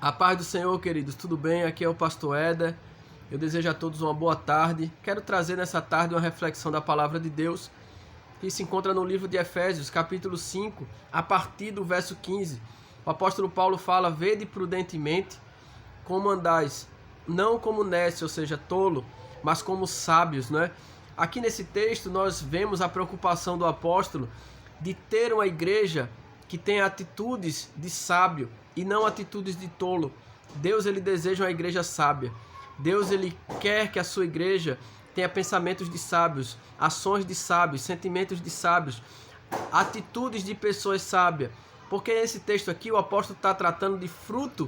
A paz do Senhor, queridos, tudo bem? Aqui é o pastor Éder. Eu desejo a todos uma boa tarde. Quero trazer nessa tarde uma reflexão da palavra de Deus que se encontra no livro de Efésios, capítulo 5, a partir do verso 15. O apóstolo Paulo fala: vede prudentemente como andais, não como necios, ou seja, tolo, mas como sábios, né? Aqui nesse texto nós vemos a preocupação do apóstolo de ter uma igreja que tenha atitudes de sábio e não atitudes de tolo. Deus, ele deseja uma igreja sábia. Deus, ele quer que a sua igreja tenha pensamentos de sábios, ações de sábios, sentimentos de sábios, atitudes de pessoas sábias. Porque nesse texto aqui o apóstolo está tratando de fruto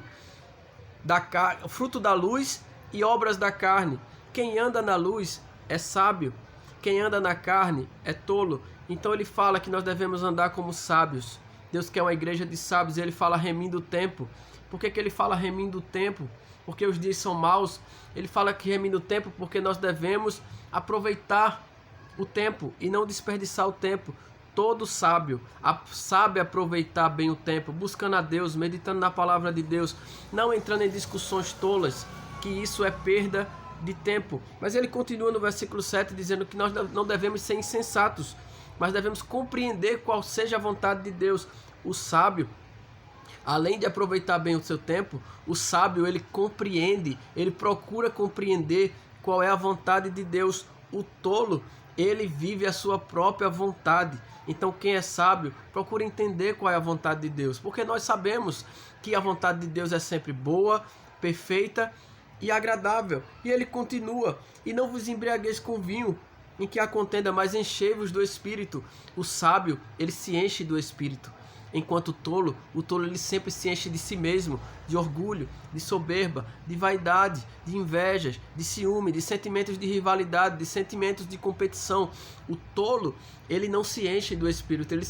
da luz e obras da carne. Quem anda na luz é sábio, quem anda na carne é tolo. Então ele fala que nós devemos andar como sábios. Deus quer uma igreja de sábios e ele fala remindo o tempo. Por que ele fala remindo o tempo? Porque os dias são maus. Ele fala que remindo o tempo porque nós devemos aproveitar o tempo e não desperdiçar o tempo. Todo sábio sabe aproveitar bem o tempo, buscando a Deus, meditando na palavra de Deus, não entrando em discussões tolas, que isso é perda de tempo. Mas ele continua no versículo 7 dizendo que nós não devemos ser insensatos, mas devemos compreender qual seja a vontade de Deus. O sábio, além de aproveitar bem o seu tempo, o sábio, ele compreende, ele procura compreender qual é a vontade de Deus. O tolo, ele vive a sua própria vontade. Então quem é sábio procura entender qual é a vontade de Deus, porque nós sabemos que a vontade de Deus é sempre boa, perfeita e agradável. E ele continua: e não vos embriagueis com vinho, em que há contenda, mas enchei-vos do Espírito. O sábio, ele se enche do Espírito. Enquanto o tolo ele sempre se enche de si mesmo, de orgulho, de soberba, de vaidade, de invejas, de ciúme, de sentimentos de rivalidade, de sentimentos de competição. O tolo, ele não se enche do Espírito, ele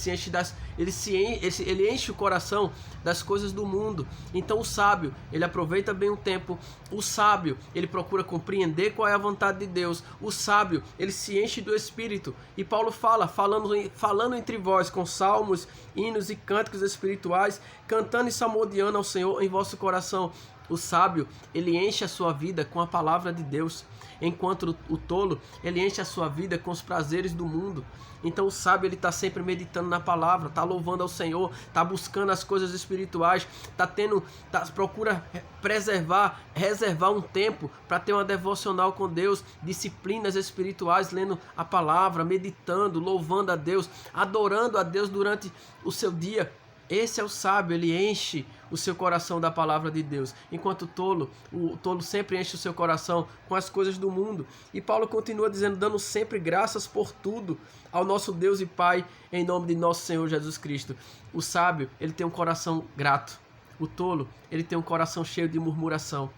enche o coração das coisas do mundo. Então o sábio, ele aproveita bem o tempo. O sábio, ele procura compreender qual é a vontade de Deus. O sábio, ele se enche do Espírito. E Paulo falando entre vós com salmos, hinos e cânticos espirituais, cantando e salmodiando ao Senhor em vosso coração. O sábio, ele enche a sua vida com a palavra de Deus, enquanto o tolo, ele enche a sua vida com os prazeres do mundo. Então o sábio, ele está sempre meditando na palavra, está louvando ao Senhor, está buscando as coisas espirituais, procura reservar um tempo para ter uma devocional com Deus, disciplinas espirituais, lendo a palavra, meditando, louvando a Deus, adorando a Deus durante o seu dia. Esse é o sábio, ele enche o seu coração da palavra de Deus, enquanto o tolo sempre enche o seu coração com as coisas do mundo. E Paulo continua dizendo: dando sempre graças por tudo ao nosso Deus e Pai, em nome de nosso Senhor Jesus Cristo. O sábio, ele tem um coração grato. O tolo, ele tem um coração cheio de murmuração.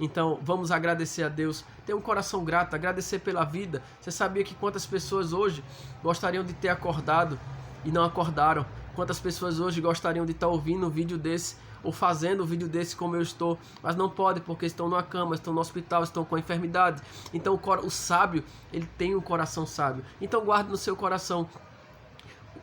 Então vamos agradecer a Deus, ter um coração grato, agradecer pela vida. Você sabia que quantas pessoas hoje gostariam de ter acordado e não acordaram? Quantas pessoas hoje gostariam de estar ouvindo um vídeo desse ou fazendo um vídeo desse como eu estou, mas não pode porque estão numa cama, estão no hospital, estão com enfermidade. Então o sábio, ele tem um coração sábio. Então guarde no seu coração.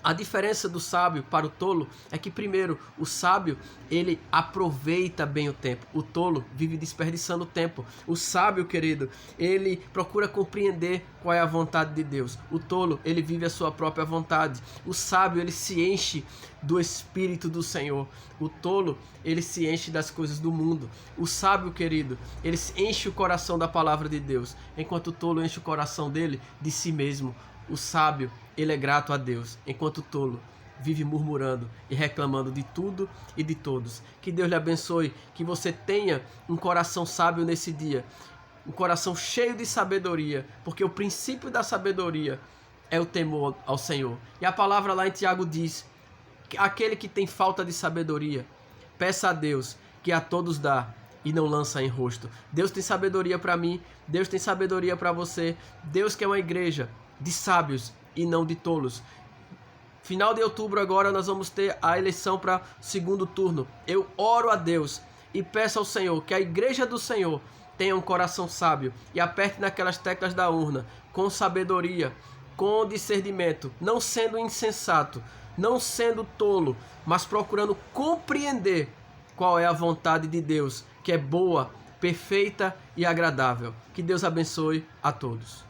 A diferença do sábio para o tolo é que, primeiro, o sábio, ele aproveita bem o tempo. O tolo vive desperdiçando o tempo. O sábio, querido, ele procura compreender qual é a vontade de Deus. O tolo, ele vive a sua própria vontade. O sábio, ele se enche do Espírito do Senhor. O tolo, ele se enche das coisas do mundo. O sábio, querido, ele enche o coração da palavra de Deus, enquanto o tolo enche o coração dele de si mesmo. O sábio, ele é grato a Deus, enquanto o tolo vive murmurando e reclamando de tudo e de todos. Que Deus lhe abençoe, que você tenha um coração sábio nesse dia, um coração cheio de sabedoria, porque o princípio da sabedoria é o temor ao Senhor. E a palavra lá em Tiago diz: aquele que tem falta de sabedoria, peça a Deus, que a todos dá e não lança em rosto. Deus tem sabedoria para mim, Deus tem sabedoria para você. Deus quer uma igreja de sábios e não de tolos. Final de outubro agora nós vamos ter a eleição para segundo turno. Eu oro a Deus e peço ao Senhor que a igreja do Senhor tenha um coração sábio e aperte naquelas teclas da urna com sabedoria, com discernimento, não sendo insensato, não sendo tolo, mas procurando compreender qual é a vontade de Deus, que é boa, perfeita e agradável. Que Deus abençoe a todos.